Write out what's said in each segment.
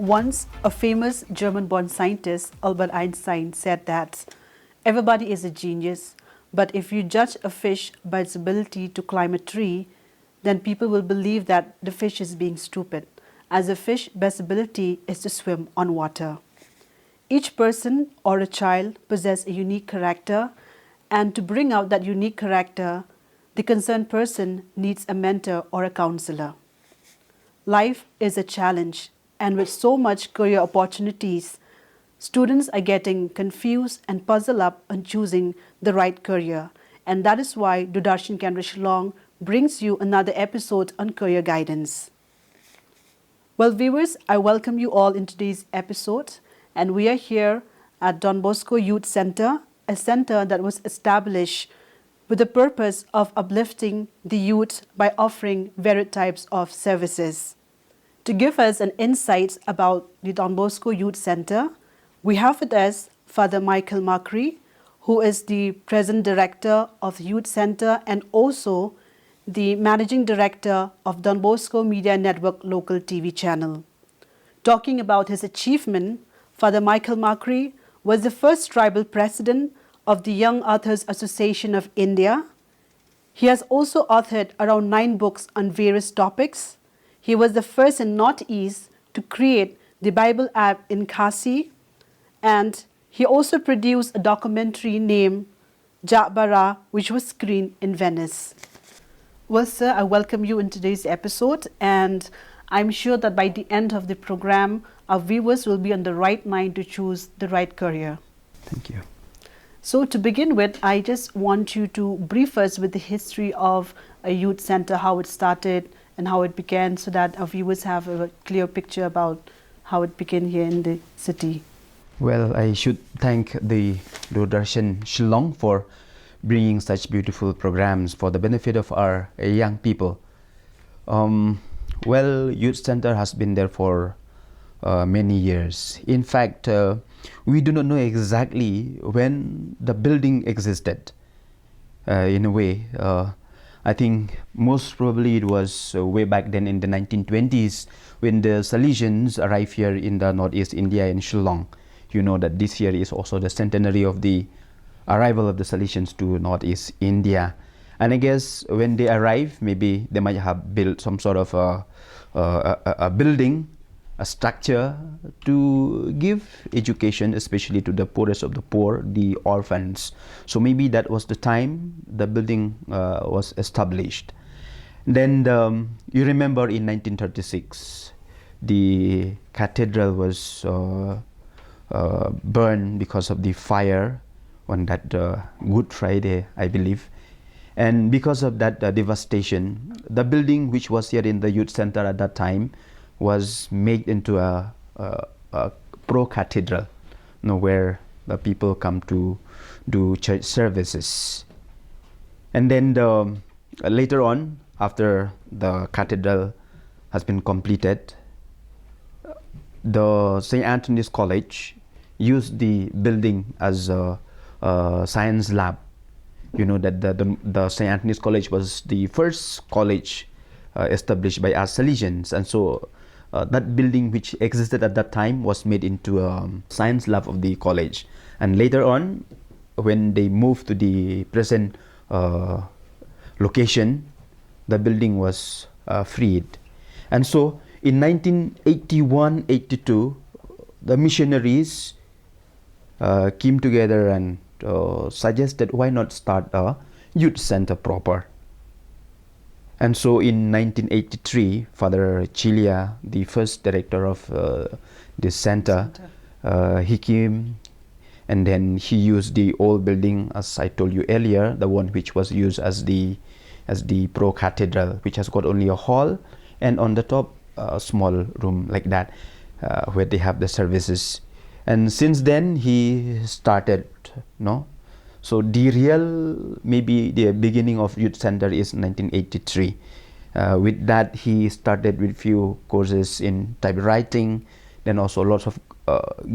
Once, a famous German-born scientist, Albert Einstein, said that everybody is a genius, but if you judge a fish by its ability to climb a tree, then people will believe that the fish is being stupid, as a fish's best ability is to swim on water. Each person or a child possesses a unique character, and to bring out that unique character, the concerned person needs a mentor or a counselor. Life is a challenge, and with so much career opportunities, students are getting confused and puzzled up on choosing the right career. And that is why Doordarshan Kendra Shillong brings you another episode on career guidance. Well, viewers, I welcome you all in today's episode, and we are here at Don Bosco Youth Center, a center that was established with the purpose of uplifting the youth by offering varied types of services. To give us an insight about the Don Bosco Youth Center, we have with us Father Michael Makri, who is the present director of the Youth Center and also the managing director of Don Bosco Media Network local TV channel. Talking about his achievement, Father Michael Makri was the first tribal president of the Young Authors Association of India. He has also authored around 9 books on various topics. He was the first in Northeast to create the Bible app in Kasi, and he also produced a documentary named Jabara, which was screened in Venice. Well, sir, I welcome you in today's episode, and I'm sure that by the end of the program, our viewers will be on the right mind to choose the right career. Thank you. So to begin with, I just want you to brief us with the history of a youth center, how it started and how it began, so that our viewers have a clear picture about how it began here in the city. Well, I should thank the Doordarshan Shillong for bringing such beautiful programs for the benefit of our young people. Well, Youth Center has been there for many years. In fact, we do not know exactly when the building existed. In a way, I think most probably it was way back then in the 1920s when the Salesians arrived here in the Northeast India in Shillong. You know that this year is also the centenary of the arrival of the Salesians to Northeast India. And I guess when they arrived, maybe they might have built some sort of a building, a structure to give education, especially to the poorest of the poor, the orphans. So maybe that was the time the building was established. Then you remember in 1936, the cathedral was burned because of the fire on that Good Friday, I believe. And because of that devastation, the building which was here in the youth center at that time was made into a pro-cathedral, where the people come to do church services. And then later on, after the cathedral has been completed, the St. Anthony's College used the building as a science lab. You know that the St. Anthony's College was the first college established by us Salesians, and so that building which existed at that time was made into a science lab of the college. And later on, when they moved to the present location, the building was freed. And so in 1981-82, the missionaries came together and suggested why not start a youth center proper. And so in 1983, Father Chilia, the first director of this center, he came, and then he used the old building, as I told you earlier, the one which was used as the pro cathedral, which has got only a hall, and on the top a small room like that, where they have the services. And since then he started, so the real, maybe the beginning of youth center is 1983. With that, he started with few courses in typewriting, then also lots of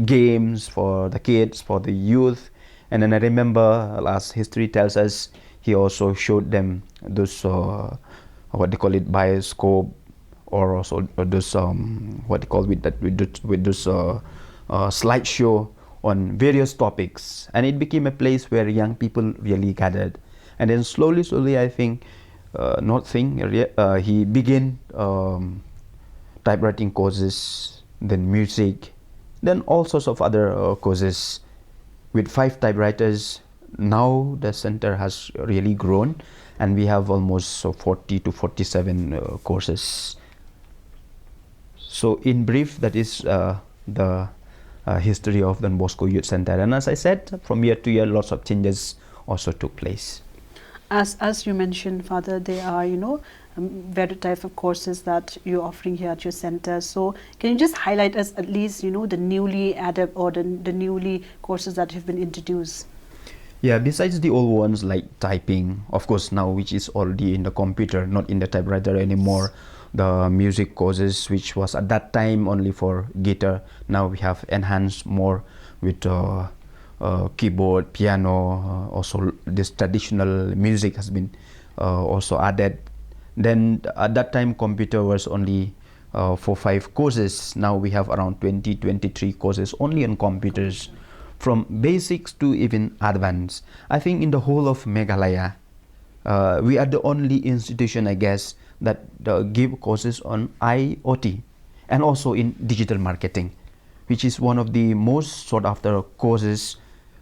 games for the kids, for the youth. And then I remember, as history tells us, he also showed them those what they call it, bioscope, or also those what they call with that with this slideshow on various topics, and it became a place where young people really gathered. And then slowly I think he began typewriting courses, then music, then all sorts of other courses. With 5 typewriters, now the center has really grown, and we have almost 40 to 47 courses. So in brief, that is the history of Don Bosco Youth Center. And as I said, from year to year, lots of changes also took place. As you mentioned, Father, there are, various type of courses that you're offering here at your center. So can you just highlight us at least, the newly added or the newly courses that have been introduced? Yeah, besides the old ones like typing, of course now, which is already in the computer, not in the typewriter anymore. The music courses, which was at that time only for guitar, now we have enhanced more with keyboard, piano, also this traditional music has been also added. Then at that time computer was only for 5 courses. Now we have around 23 courses only on computers, from basics to even advanced. I think in the whole of Meghalaya, we are the only institution, I guess, that give courses on IoT and also in digital marketing, which is one of the most sought after courses.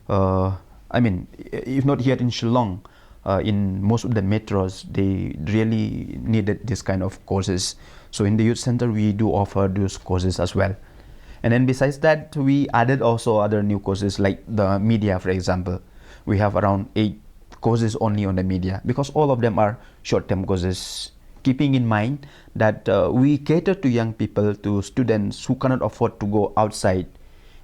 I mean, if not here in Shillong, in most of the metros, they really needed this kind of courses. So in the youth center, we do offer those courses as well. And then besides that, we added also other new courses like the media, for example. We have around 8 courses only on the media, because all of them are short-term courses, keeping in mind that we cater to young people, to students who cannot afford to go outside.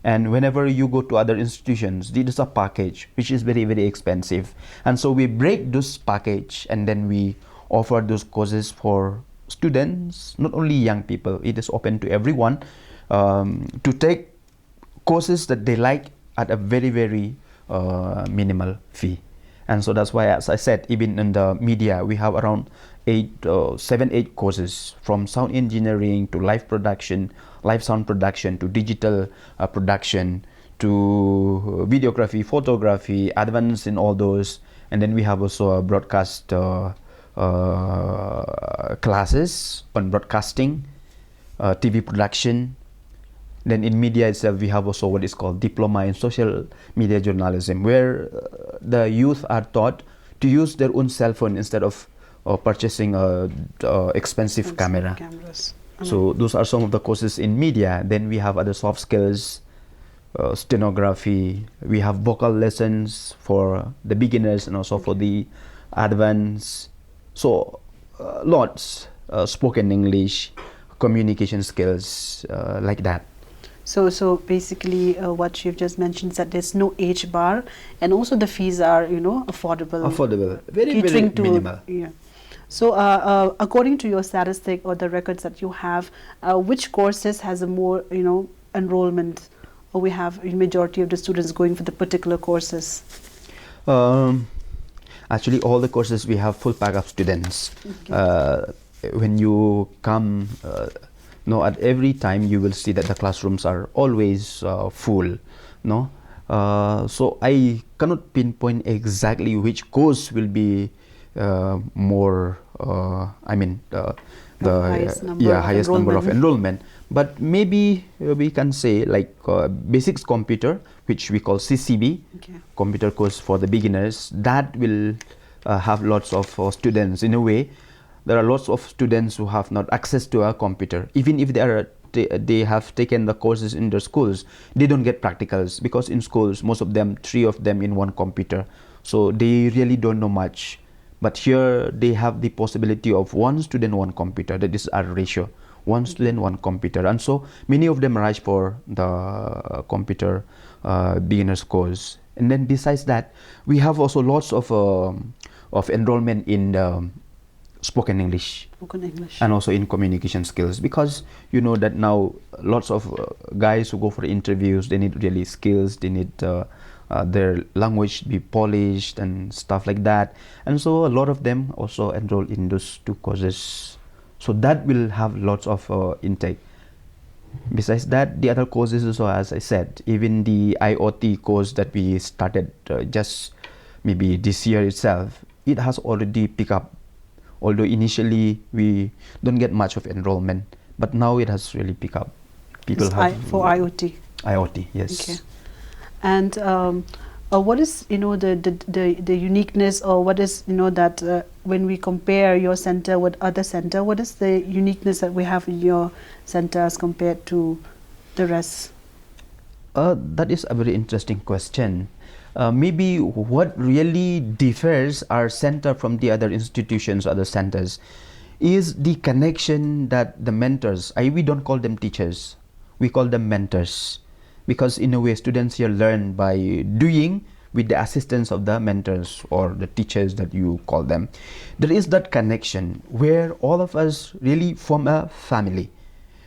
And whenever you go to other institutions, this is a package which is very, very expensive. And so we break this package and then we offer those courses for students, not only young people. It is open to everyone to take courses that they like at a very, very minimal fee. And so that's why, as I said, even in the media, we have around 7-8 courses, from sound engineering to live production, live sound production, to digital production, to videography, photography, advanced in all those. And then we have also a broadcast classes on broadcasting, TV production. Then in media itself, we have also what is called diploma in social media journalism, where the youth are taught to use their own cell phone instead of purchasing a expensive camera. Cameras. So those are some of the courses in media. Then we have other soft skills, stenography. We have vocal lessons for the beginners and also for the advanced. So lots, spoken English, communication skills, like that. So basically, what you've just mentioned is that there's no age bar, and also the fees are, affordable. Affordable, very, very minimal. Yeah. So according to your statistic or the records that you have, which courses has a more, enrollment, or we have a majority of the students going for the particular courses? Actually, all the courses we have full pack of students. Okay. When you come, at every time you will see that the classrooms are always full. So I cannot pinpoint exactly which course will be more. The highest number of enrollment. But maybe we can say like basics computer, which we call CCB, computer course for the beginners. That will have lots of students. In a way, there are lots of students who have not access to a computer. Even if they have taken the courses in their schools, they don't get practicals, because in schools, most of them, 3 of them in one computer. So they really don't know much. But here they have the possibility of 1 student, 1 computer. That is our ratio. 1 student, 1 computer. And so many of them rush for the computer beginners course. And then besides that, we have also lots of enrollment in spoken English, and also in communication skills, because you know that now lots of guys who go for interviews, they need really skills, they need their language to be polished and stuff like that. And so a lot of them also enroll in those 2 courses. So that will have lots of intake. Besides that, the other courses also, as I said, even the IoT course that we started just maybe this year itself, it has already picked up. Although initially we don't get much of enrollment, but now it has really picked up. People have For IoT. IoT, yes. Okay. And what is the uniqueness, or what is that when we compare your center with other center, what is the uniqueness that we have in your center as compared to the rest? That is a very interesting question. Maybe what really differs our center from the other institutions, other centers, is the connection that the mentors, we don't call them teachers, we call them mentors, because in a way students here learn by doing with the assistance of the mentors or the teachers that you call them. There is that connection where all of us really form a family.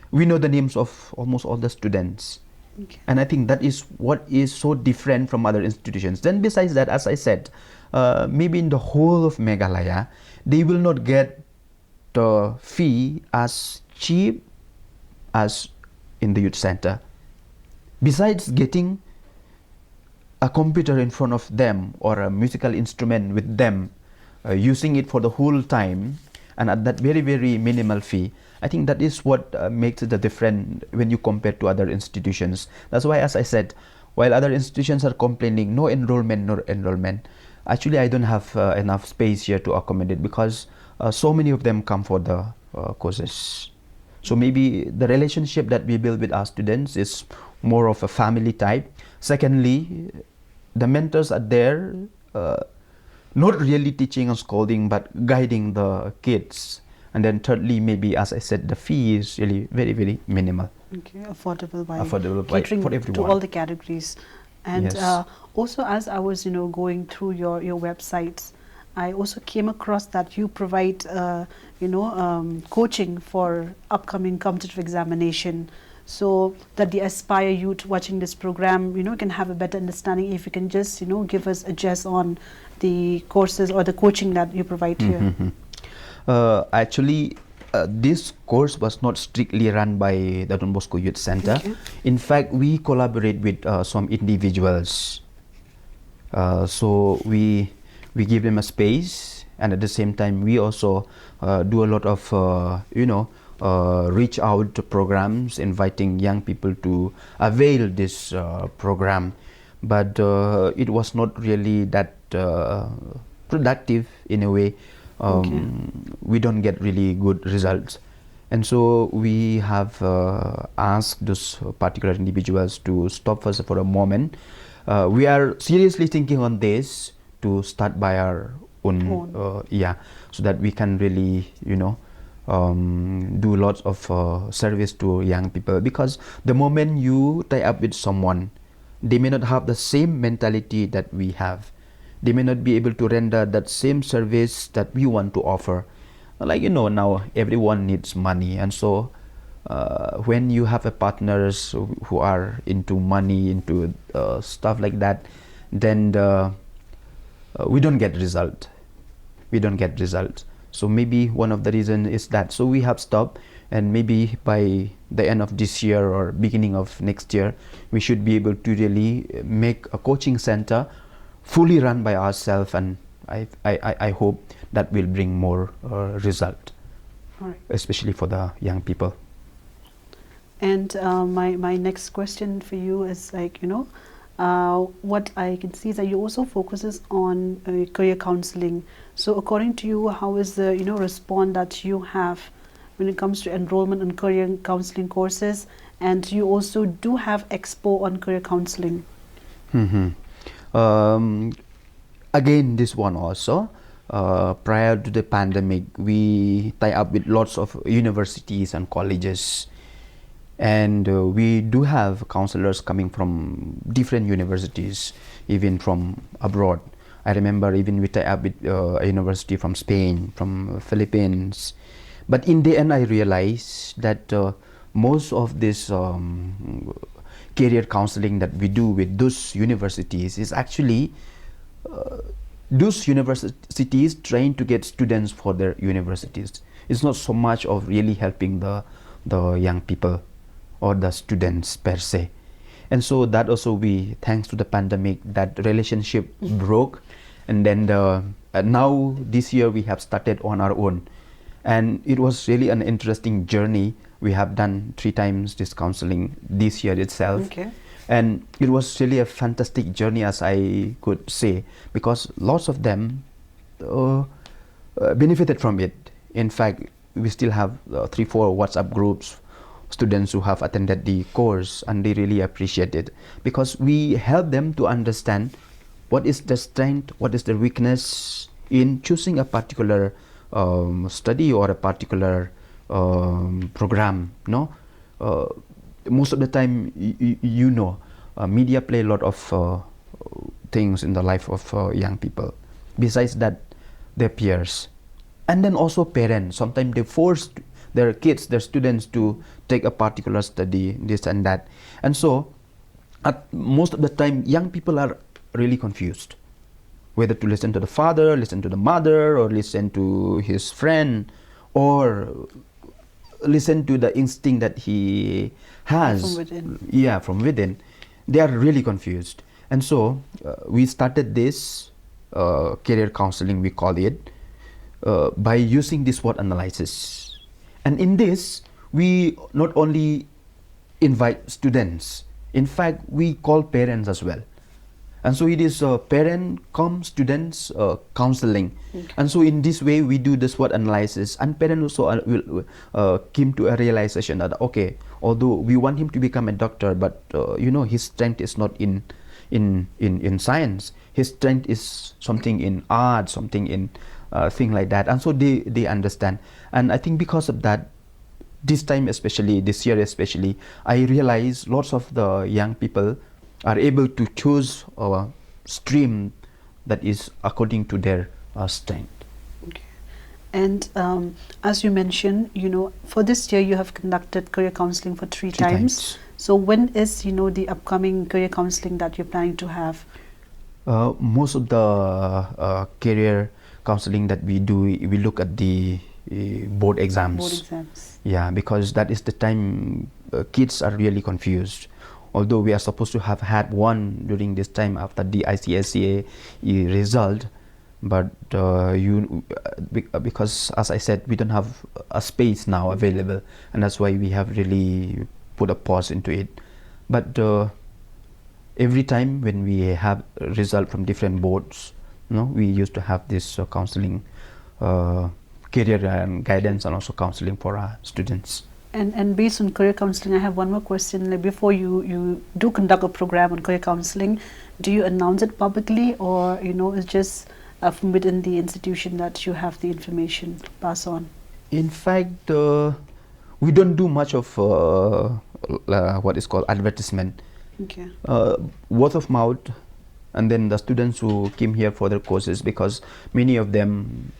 We know the names of almost all the students. Okay. And I think that is what is so different from other institutions. Then besides that, as I said, maybe in the whole of Meghalaya, they will not get the fee as cheap as in the youth center. Besides getting a computer in front of them or a musical instrument with them, using it for the whole time, and at that very, very minimal fee, I think that is what makes it the different when you compare to other institutions. That's why, as I said, while other institutions are complaining, no enrollment, actually I don't have enough space here to accommodate, because so many of them come for the courses. So maybe the relationship that we build with our students is more of a family type. Secondly, the mentors are there, not really teaching or scolding, but guiding the kids. And then thirdly, maybe, as I said, the fee is really very, very minimal. Okay, affordable by Catering for everyone. to all the categories. And Yes. also, as I was going through your websites, I also came across that you provide coaching for upcoming competitive examination, so that the aspire youth watching this program can have a better understanding. If you can just give us a gist on the courses or the coaching that you provide here. Actually, this course was not strictly run by the Don Bosco Youth Center. Okay. In fact, we collaborate with some individuals. So we give them a space, and at the same time, we also do a lot of reach out to programs, inviting young people to avail this program. But it was not really that productive in a way. We don't get really good results, and so we have asked those particular individuals to stop us for a moment. We are seriously thinking on this to start by our own. So that we can really do lots of service to young people, because the moment you tie up with someone, they may not have the same mentality that we have. They may not be able to render that same service that we want to offer. Like now everyone needs money, and so when you have a partners who are into money, into stuff like that, then we don't get result. So maybe one of the reason is that. So we have stopped, and maybe by the end of this year or beginning of next year, we should be able to really make a coaching center fully run by ourselves, and I hope that will bring more result, especially for the young people. And my next question for you is what I can see is that you also focuses on career counseling. So according to you, how is the response that you have when it comes to enrollment and career counseling courses? And you also do have expo on career counseling. Again, this one also, prior to the pandemic, we tie up with lots of universities and colleges, and we do have counselors coming from different universities, even from abroad. I remember even we tie up with a university from Spain, from Philippines. But in the end, I realized that most of this career counseling that we do with those universities is actually those universities trying to get students for their universities. It's not so much of really helping the young people or the students per se. And so that also we, thanks to the pandemic, that relationship broke. And then now this year we have started on our own. And it was really an interesting journey. We have done 3 times this counseling this year itself. Okay. And it was really a fantastic journey, as I could say, because lots of them benefited from it. In fact, we still have 3-4 WhatsApp groups, students who have attended the course, and they really appreciate it because we help them to understand what is the strength, what is the weakness in choosing a particular study or a particular program. No, most of the time, media play a lot of things in the life of young people. Besides that, their peers, and then also parents. Sometimes they force their kids, their students, to take a particular study, this and that. And so, most of the time, young people are really confused whether to listen to the father, listen to the mother, or listen to his friend, or listen to the instinct that he has. From within. Yeah, from within. They are really confused. And so, we started this career counseling, we call it, by using this SWOT analysis. And in this, we not only invite students, in fact, we call parents as well. And so it is parent cum students counseling. Okay. And so in this way, we do the SWOT analysis, and parents also will came to a realization that, okay, although we want him to become a doctor, but his strength is not in science. His strength is something in art, something in thing like that. And so they understand. And I think because of that, this time especially, this year especially, I realize lots of the young people are able to choose a stream that is according to their strength. Okay. And as you mentioned, for this year you have conducted career counseling for 3 times. So when is, the upcoming career counseling that you're planning to have? Most of the career counseling that we do, we look at the board exams. Board exams. Yeah, because that is the time kids are really confused. Although we are supposed to have had one during this time after the ICSEA result, but because, as I said, we don't have a space now available, and that's why we have really put a pause into it. But every time when we have a result from different boards, we used to have this counseling, career and guidance, and also counseling for our students. And based on career counseling, I have one more question. Like, before you do conduct a program on career counseling, do you announce it publicly, or it's just from within the institution that you have the information to pass on? In fact, we don't do much of what is called advertisement. Okay. Word of mouth, and then the students who came here for their courses, because many of them,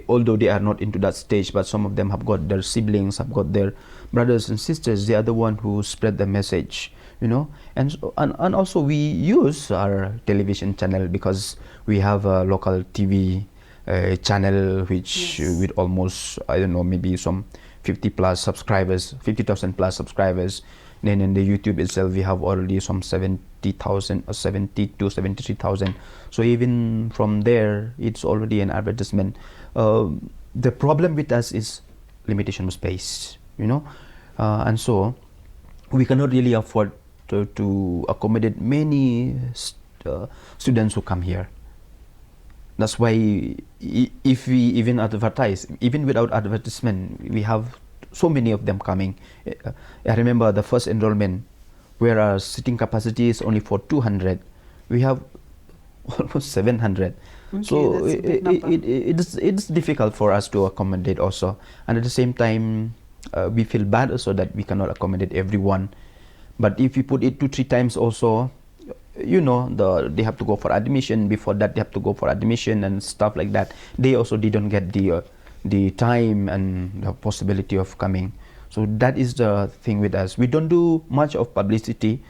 although they are not into that stage, but some of them have got their siblings, have got their brothers and sisters. They are the one who spread the message, and also we use our television channel, because we have a local TV channel which with almost, I don't know, maybe some 50,000+ subscribers. Then in the YouTube itself, we have already some 70,000 or 70 to 73,000. So even from there, it's already an advertisement. The problem with us is limitation of space, and so we cannot really afford to accommodate many students who come here. That's why if we even advertise, even without advertisement, we have so many of them coming. I remember the first enrollment, where our seating capacity is only for 200. We have almost 700. Okay, so that's a big number. it's difficult for us to accommodate also. And at the same time, we feel bad also that we cannot accommodate everyone. But if we put it 2-3 times also, they have to go for admission. Before that, they have to go for admission and stuff like that. They also didn't get the time and the possibility of coming. So that is the thing with us. We don't do much of publicity.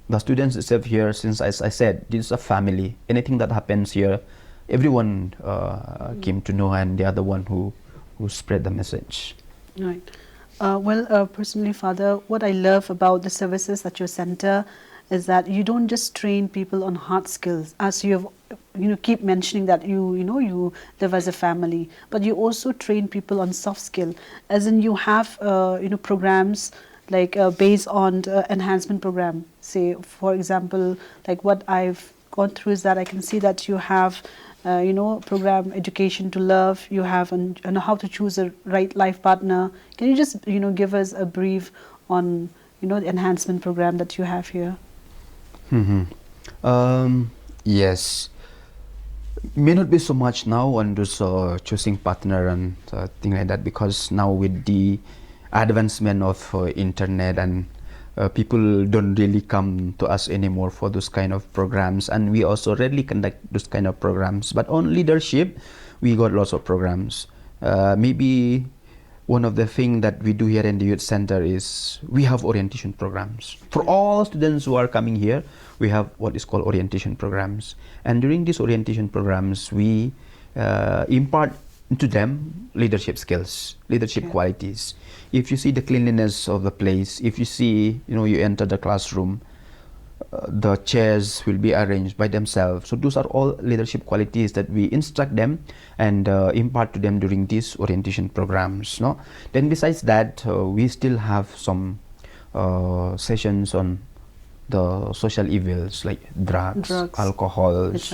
The students itself here, since, as I said, this is a family. Anything that happens here, everyone came to know, and they are the one who who spread the message. Right. Well, personally, Father, what I love about the services at your center is that you don't just train people on hard skills, as you have, keep mentioning that you live as a family, but you also train people on soft skill, as in you have, programs like based on the enhancement program. Say, for example, like what I've gone through is that I can see that you have program education to love, you have on how to choose a right life partner. Can you just give us a brief on the enhancement program that you have here? Mhm. Yes, may not be so much now on just choosing partner and thing like that, because now with the advancement of internet and people don't really come to us anymore for those kind of programs, and we also rarely conduct those kind of programs. But on leadership, we got lots of programs. Maybe one of the things that we do here in the youth center is we have orientation programs for all students who are coming here. We have what is called orientation programs, and during these orientation programs we impart to them leadership skills, leadership qualities. If you see the cleanliness of the place, if you see, you enter the classroom, the chairs will be arranged by themselves. So those are all leadership qualities that we instruct them and impart to them during these orientation programs. No, then besides that, we still have some sessions on the social evils like drugs, alcohols,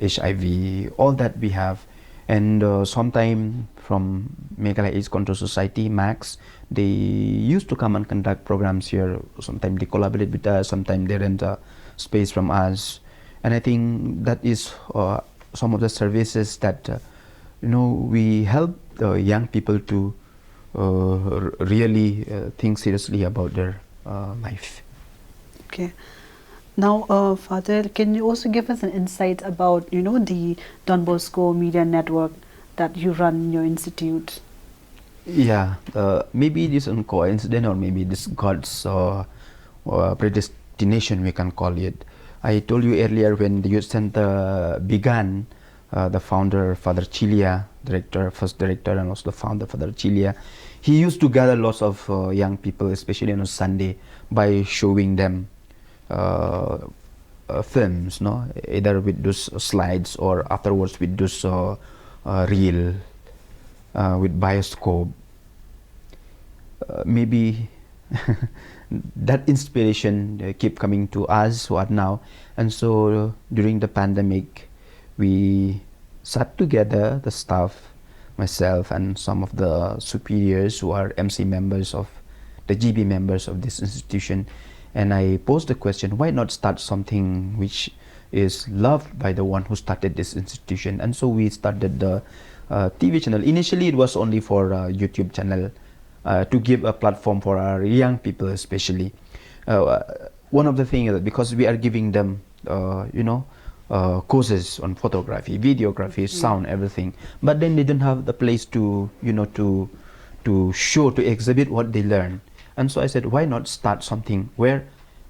HIV, all that we have. And sometime from Meghalaya Age Control Society, MAX, they used to come and conduct programs here. Sometimes they collaborate with us, sometimes they rent a space from us. And I think that is some of the services that we help the young people to really think seriously about their life. Okay. Now, Father, can you also give us an insight about, the Don Bosco Media Network that you run in your institute? Yeah, maybe this is a coincidence, or maybe this God's predestination, we can call it. I told you earlier, when the youth center began, the founder, Father Chilia, first director, and also the founder, Father Chilia, he used to gather lots of young people, especially on a Sunday, by showing them films, no, either with those slides or afterwards with those reel, with bioscope. Maybe that inspiration keep coming to us who are now. And so during the pandemic, we sat together, the staff, myself, and some of the superiors who are MC members of the GB members of this institution. And I posed the question, why not start something which is loved by the one who started this institution? And so we started the TV channel. Initially, it was only for a YouTube channel, to give a platform for our young people especially. One of the things is that because we are giving them, courses on photography, videography, sound, everything, but then they don't have the place to, to show, to exhibit what they learn. And so I said, why not start something where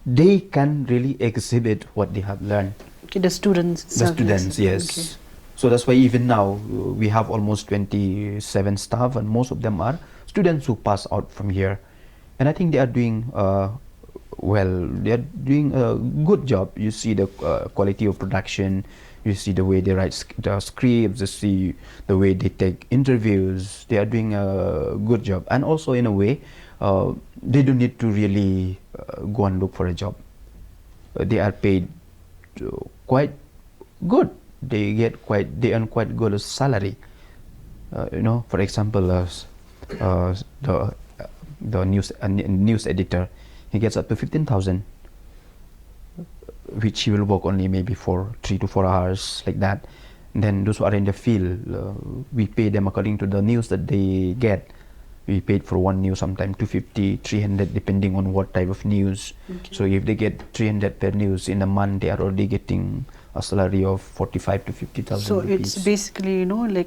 they can really exhibit what they have learned? Okay, the students. The students, yes. Okay. So that's why even now we have almost 27 staff, and most of them are students who pass out from here. And I think they are doing well. They are doing a good job. You see the quality of production. You see the way they write the scripts. You see the way they take interviews. They are doing a good job. And also, in a way, they don't need to really go and look for a job. They are paid quite good. They earn quite good salary. For example, the news editor, he gets up to 15,000, which he will work only maybe for 3 to 4 hours, like that. And then those who are in the field, we pay them according to the news that they get. We paid for one news, sometimes 250, 300, depending on what type of news. Okay. So if they get 300 per news in a month, they are already getting a salary of 45 to 50,000 so rupees. It's basically, they're doing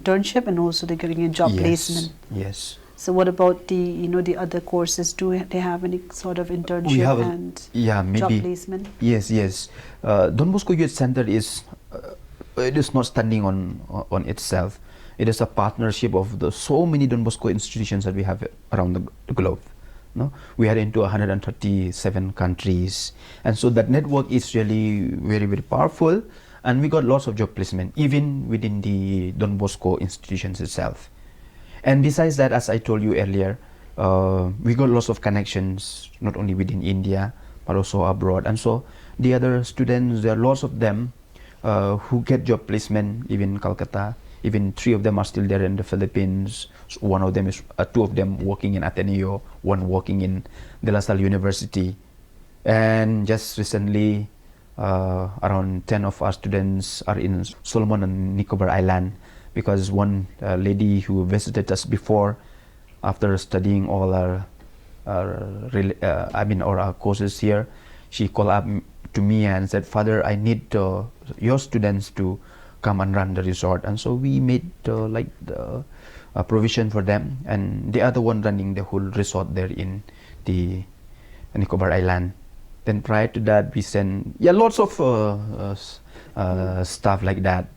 internship and also they're getting a job placement. Yes. So what about the, the other courses? Do they have any sort of internship and job placement? Yes. Don Bosco Youth Center is it is not standing on itself. It is a partnership of the so many Don Bosco institutions that we have around the globe. No, we are into 137 countries, and so that network is really very, very powerful. And we got lots of job placement even within the Don Bosco institutions itself. And besides that, as I told you earlier, we got lots of connections not only within India but also abroad. And so the other students, there are lots of them who get job placement even in Calcutta. Even 3 of them are still there in the Philippines. So one of them is 2 of them working in Ateneo, one working in De La Salle University. And just recently, around 10 of our students are in Solomon and Nicobar Island, because one lady who visited us before, after studying all our our courses here, she called up to me and said, "Father, I need your students to come and run the resort." And so we made a provision for them, and they are the one running the whole resort there in the Nicobar Island. Then prior to that, we send lots of stuff like that.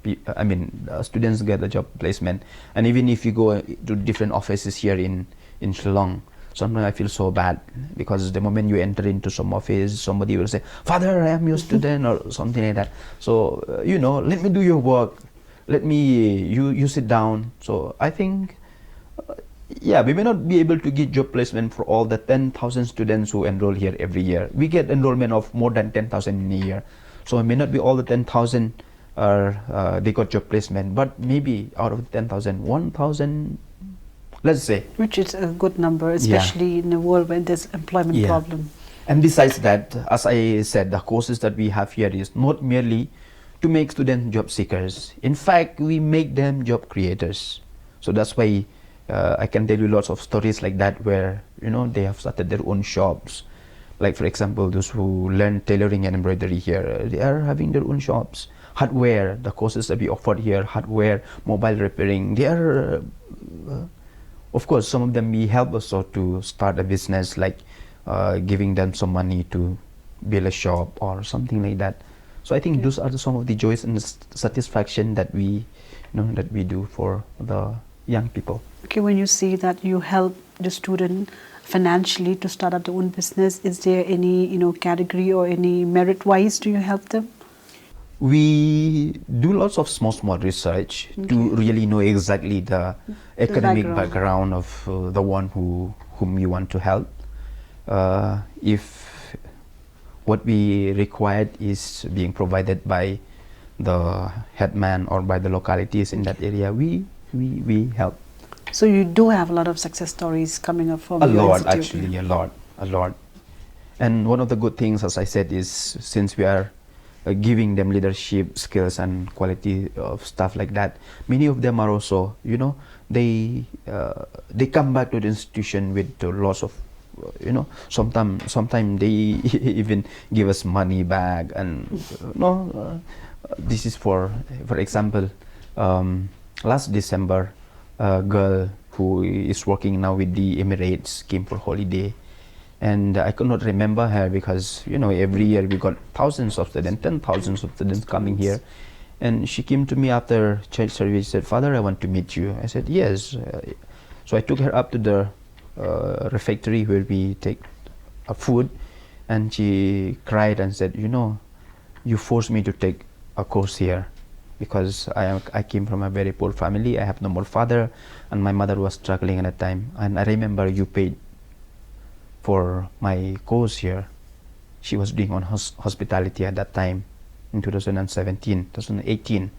Students get a job placement, and even if you go to different offices here in Shillong, sometimes I feel so bad, because the moment you enter into some office, somebody will say, "Father, I am your student," or something like that. So let me do your work. Let me you sit down. So I think. We may not be able to get job placement for all the 10,000 students who enroll here every year. We get enrollment of more than 10,000 in a year. So it may not be all the 10,000 they got job placement, but maybe out of 10,000, 1,000, let's say. Which is a good number, especially in a world where there's employment problem. And besides that, as I said, the courses that we have here is not merely to make students job seekers. In fact, we make them job creators. So that's why I can tell you lots of stories like that, where they have started their own shops. Like, for example, those who learn tailoring and embroidery here, they are having their own shops. Hardware, the courses that we offered here, hardware, mobile repairing, they are of course, some of them we help also to start a business, like giving them some money to build a shop or something like that. So I think those are some of the joys and satisfaction that we do for the young people. Okay, when you say that you help the student financially to start up their own business, is there any category or any merit wise do you help them? We do lots of small research to really know exactly the academic background of the one whom you want to help. If what we required is being provided by the headman or by the localities in that area, we help. So you do have a lot of success stories coming up from a your lot, institute. actually, a lot. And one of the good things, as I said, is since we are giving them leadership skills and quality of stuff like that, many of them are also, they come back to the institution with lots of, sometimes they even give us money back. And this is for example, last December, a girl who is working now with the Emirates came for holiday, and I could not remember her because every year we got thousands of students, 10,000 of students coming here. And she came to me after church service, said, "Father, I want to meet you." I said, "Yes." So I took her up to the refectory where we take food, and she cried and said, "You forced me to take a course here, because I came from a very poor family. I have no more father, and my mother was struggling at that time. And I remember you paid for my course here." She was doing on hospitality at that time in 2018.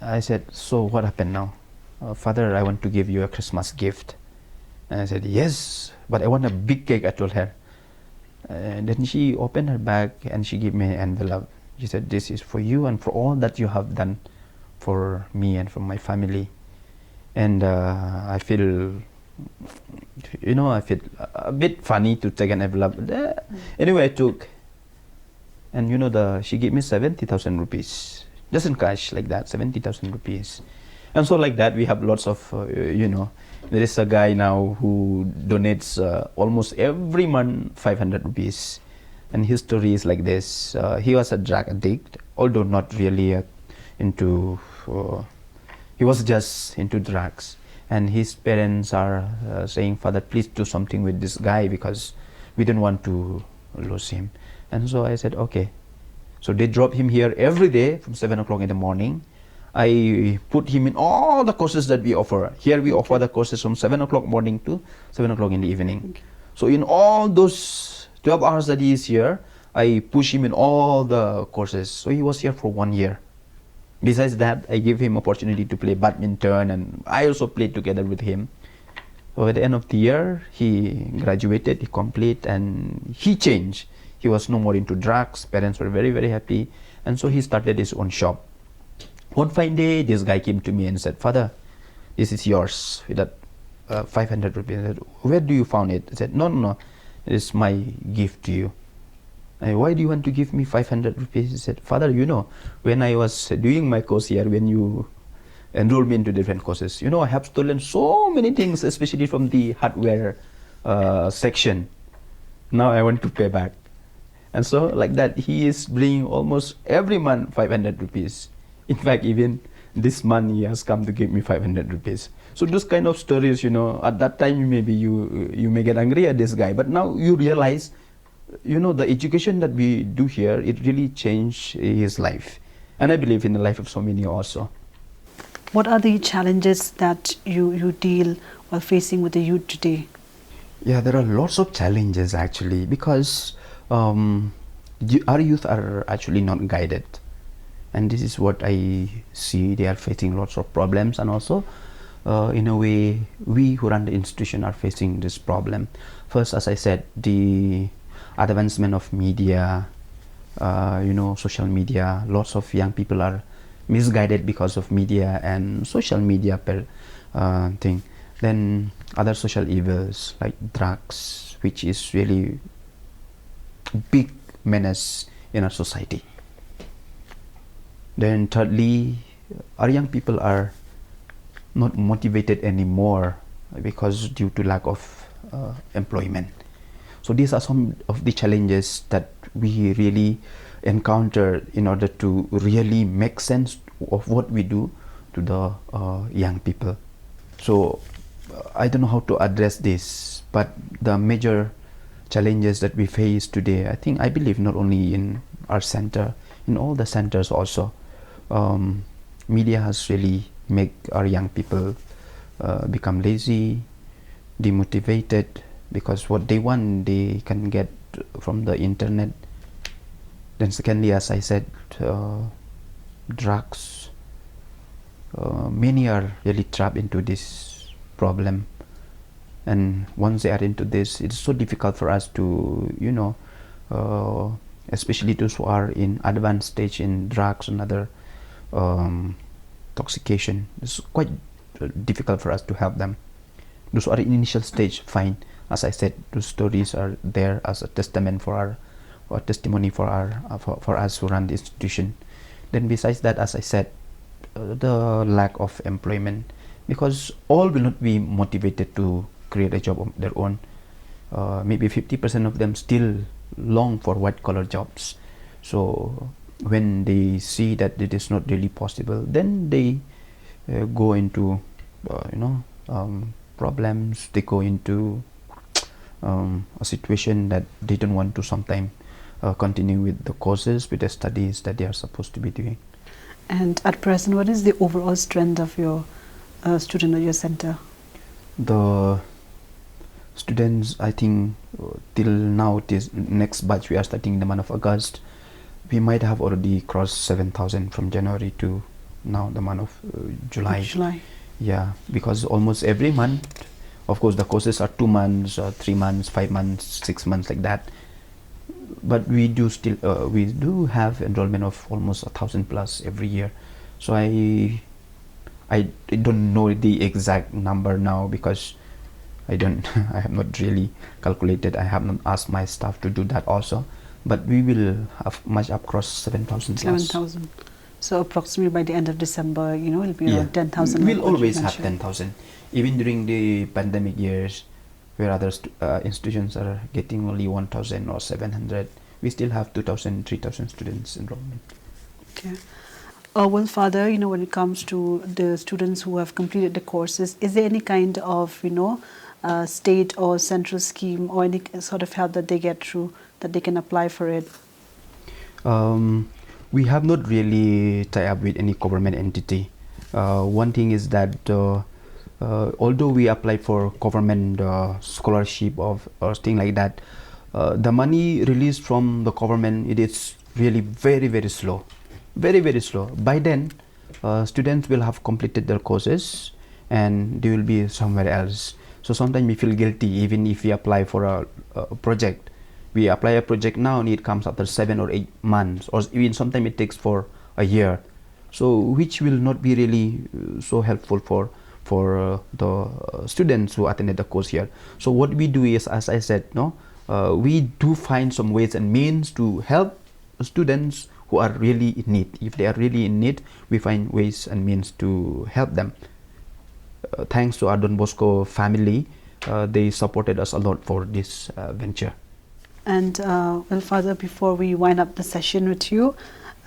I said, "So what happened now?" "Father, I want to give you a Christmas gift." And I said, "Yes, but I want a big cake," I told her. And then she opened her bag and she gave me an envelope. She said, "This is for you and for all that you have done for me and for my family." And I feel a bit funny to take an envelope. Anyway, I took, and she gave me 70,000 rupees, just in cash like that, 70,000 rupees. And so like that, we have lots of, there is a guy now who donates almost every month 500 rupees. And his story is like this. He was a drug addict, although not really into, he he was just into drugs, and his parents are saying, "Father, please do something with this guy because we don't want to lose him." And so I said, "Okay." So they drop him here every day from 7 o'clock in the morning. I put him in all the courses that we offer. Here we offer the courses from 7 o'clock morning to 7 o'clock in the evening. So in all those 12 hours that he is here, I push him in all the courses. So he was here for 1 year. Besides that, I give him opportunity to play badminton, and I also played together with him. So at the end of the year, he graduated, he completed, and he changed. He was no more into drugs. Parents were very, very happy. And so he started his own shop. One fine day, this guy came to me and said, "Father, this is yours with that 500 rupees." I said, "Where do you found it?" He said, "No, no, no, it is my gift to you." "Why do you want to give me 500 rupees?" He said, "Father, you know, when I was doing my course here, when you enrolled me into different courses, you know, I have stolen so many things, especially from the hardware section. Now I want to pay back." And so like that, he is bringing almost every month 500 rupees. In fact, even this month he has come to give me 500 rupees. So those kind of stories, you know, at that time maybe you may get angry at this guy, but now you realize, you know, the education that we do here, it really changed his life. And I believe in the life of so many also. What are the challenges that you deal while facing with the youth today? Yeah, there are lots of challenges actually, because our youth are actually not guided. And this is what I see. They are facing lots of problems, and also in a way we who run the institution are facing this problem. First, as I said, the advancement of media, you know, social media. Lots of young people are misguided because of media and social media thing. Then other social evils like drugs, which is really big menace in our society. Then thirdly, our young people are not motivated anymore because due to lack of employment. So these are some of the challenges that we really encounter in order to really make sense of what we do to the young people. So I don't know how to address this, but the major challenges that we face today, I believe not only in our center, in all the centers also, media has really make our young people become lazy, demotivated, because what they want they can get from the internet. Then secondly, as I said, drugs. Many are really trapped into this problem, and once they are into this, it's so difficult for us to, you know, especially those who are in advanced stage in drugs and other intoxication. It's quite difficult for us to help them. Those who are in initial stage, fine. As I said, those stories are there as a testament for our, or testimony for our for us who run the institution. Then besides that, as I said, the lack of employment, because all will not be motivated to create a job of their own. Maybe 50% of them still long for white collar jobs. So when they see that it is not really possible, then they go into problems. They go into a situation that they don't want to sometimes continue with the courses, with the studies that they are supposed to be doing. And at present, what is the overall strength of your student or your center? The students, I think, till now, this next batch we are starting in the month of August, we might have already crossed 7,000 from January to now the month of July. Yeah, because almost every month, of course, the courses are 2 months, 3 months, 5 months, 6 months, like that. But we do still we do have enrollment of almost 1,000 plus every year. So I don't know the exact number now, because I have not really calculated. I have not asked my staff to do that also, but we will have much up across 7,000 plus. 7,000. So approximately by the end of December, you know, it'll be around 10,000. We'll always have 10,000, even during the pandemic years, where other institutions are getting only 1,000 or 700. We still have 2,000, 3,000 students enrollment. Okay. Well, Father, when it comes to the students who have completed the courses, is there any kind of, state or central scheme or any sort of help that they get through that they can apply for it? We have not really tied up with any government entity. One thing is that although we apply for government scholarship or thing like that, the money released from the government, it is really very, very slow, very, very slow. By then, students will have completed their courses and they will be somewhere else. So sometimes we feel guilty even if we apply for a project. We apply a project now and it comes after 7 or 8 months, or even sometimes it takes for a year. So which will not be really so helpful for the students who attended the course here. So what we do is, as I said, we do find some ways and means to help students who are really in need. If they are really in need, we find ways and means to help them. Thanks to our Don Bosco family, they supported us a lot for this venture. And well, Father, before we wind up the session with you,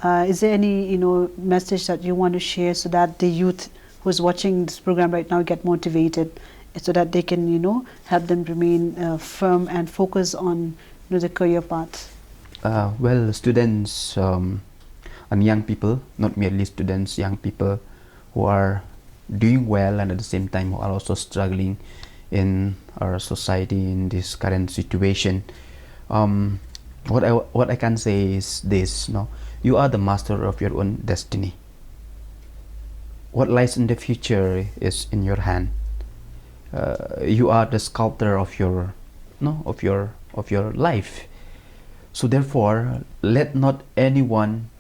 is there any message that you want to share so that the youth who's watching this program right now get motivated, so that they can help them remain firm and focus on the career path? Well, students and young people, not merely students, young people who are doing well and at the same time who are also struggling in our society in this current situation. What I can say is this: you are the master of your own destiny. What lies in the future is in your hand. You are the sculptor of your life. So therefore, let not anyone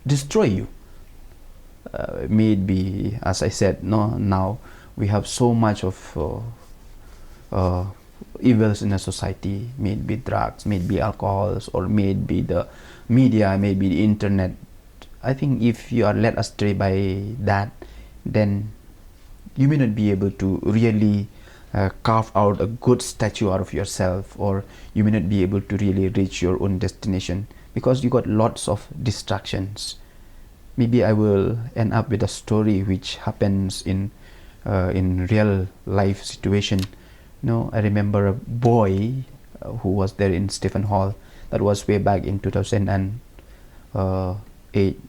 destroy you. May it be, as I said, now we have so much of evils in a society. May it be drugs, may it be alcohols, or may it be the media, may it be the internet. I think if you are led astray by that, then you may not be able to really carve out a good statue out of yourself, or you may not be able to really reach your own destination because you got lots of distractions. Maybe I will end up with a story which happens in real life situation. I remember a boy who was there in Stephen Hall. That was way back in 2008,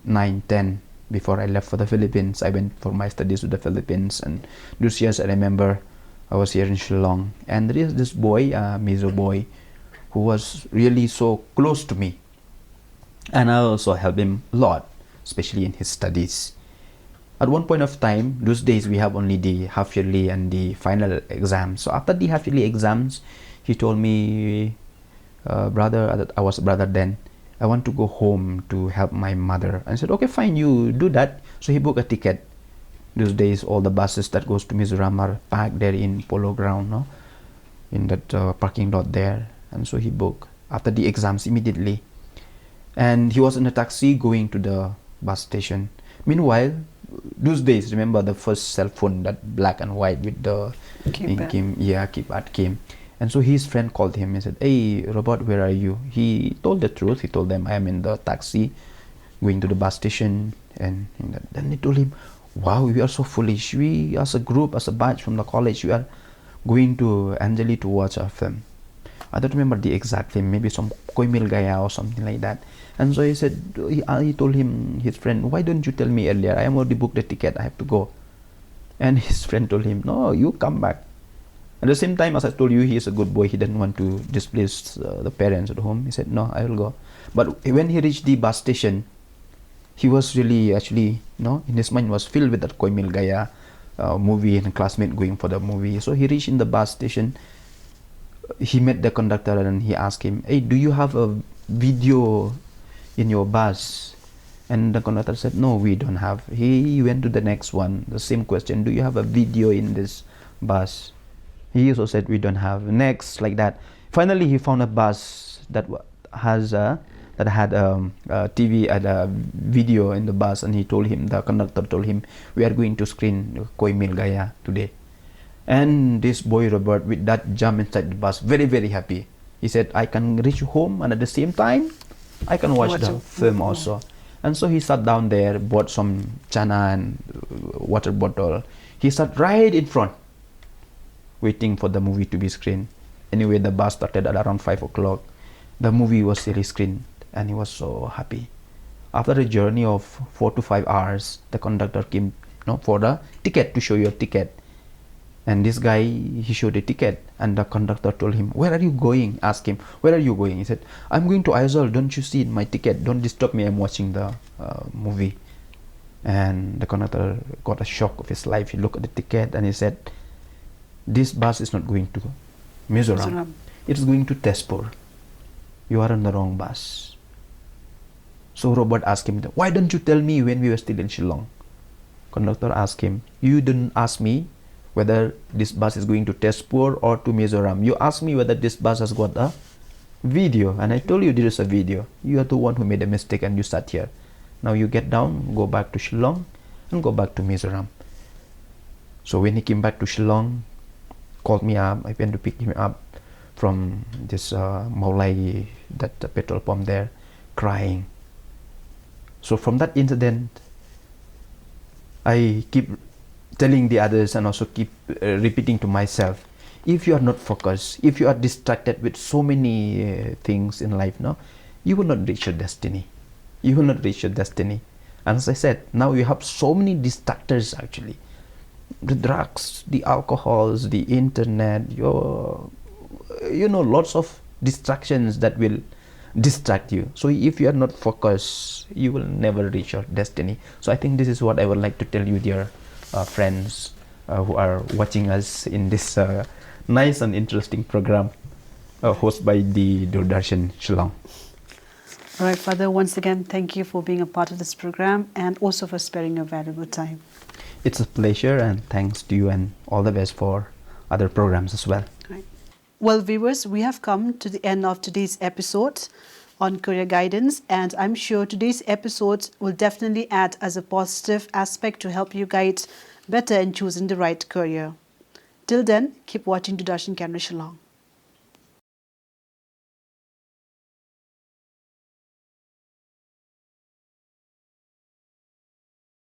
9, 10. Before I left for the Philippines, I went for my studies to the Philippines, and those years I remember I was here in Shillong, and there is this boy, Mizo boy, who was really so close to me, and I also helped him a lot, especially in his studies. At one point of time, those days we have only the half-yearly and the final exams. So after the half-yearly exams, he told me, brother, I was a brother then, I want to go home to help my mother. I said, okay, fine, you do that. So he booked a ticket. Those days, all the buses that goes to Mizoram are parked there in Polo Ground, in that parking lot there. And so he booked after the exams immediately. And he was in a taxi going to the bus station. Meanwhile, those days, remember the first cell phone, that black and white with the keypad came. And so his friend called him and said, hey, Robert, where are you? He told the truth. He told them, I am in the taxi going to the bus station. And then they told him, wow, we are so foolish. We, as a group, as a batch from the college, we are going to Anjali to watch a film. I don't remember the exact film, maybe some Koi Mil Gaya or something like that. And so he said, he told him, his friend, why don't you tell me earlier? I am already booked the ticket, I have to go. And his friend told him, no, you come back. At the same time, as I told you, he is a good boy. He didn't want to displease the parents at home. He said, no, I will go. But when he reached the bus station, he was really actually, in his mind was filled with that Koi Mil Gaya movie and classmate going for the movie. So he reached in the bus station. He met the conductor and he asked him, hey, do you have a video in your bus? And the conductor said, no, we don't have. He went to the next one, the same question, do you have a video in this bus? He also said, we don't have. Next, like that. Finally, he found a bus that had a TV and a video in the bus, and the conductor told him, we are going to screen Koi Mil Gaya today. And this boy Robert, with that jump inside the bus, very, very happy. He said, I can reach home and at the same time I can watch the film also. And so he sat down there, bought some chana and water bottle. He sat right in front, waiting for the movie to be screened. Anyway, the bus started at around 5 o'clock. The movie was really screened, and he was so happy. After a journey of 4 to 5 hours, the conductor came for the ticket, to show your ticket. And this guy, he showed a ticket, and the conductor told him, "Where are you going?" Asked him, "Where are you going?" He said, "I'm going to Aizawl. Don't you see my ticket? Don't disturb me. I'm watching the movie." And the conductor got a shock of his life. He looked at the ticket and he said, "This bus is not going to Mizoram. It's going to Tezpur. You are on the wrong bus." So Robert asked him, "Why don't you tell me when we were still in Shillong?" Conductor asked him, "You didn't ask me whether this bus is going to Tezpur or to Mizoram. You asked me whether this bus has got a video, and I told you there is a video. You are the one who made a mistake and you sat here. Now you get down, go back to Shillong and go back to Mizoram." So when he came back to Shillong, called me up. I went to pick him up from this Maulai, that petrol pump there, crying. So from that incident, I keep telling the others and also keep repeating to myself, if you are not focused, if you are distracted with so many things in life, you will not reach your destiny. You will not reach your destiny. And as I said, now you have so many distractors actually. The drugs, the alcohols, the internet, lots of distractions that will distract you. So if you are not focused, you will never reach your destiny. So I think this is what I would like to tell you, dear friends who are watching us in this nice and interesting program hosted by the Doordarshan Shillong. All right, Father, once again, thank you for being a part of this program and also for sparing your valuable time. It's a pleasure, and thanks to you, and all the best for other programs as well. Right. Well, viewers, we have come to the end of today's episode on career guidance, and I'm sure today's episode will definitely add as a positive aspect to help you guide better in choosing the right career. Till then, keep watching Doordarshan Canada Shillong.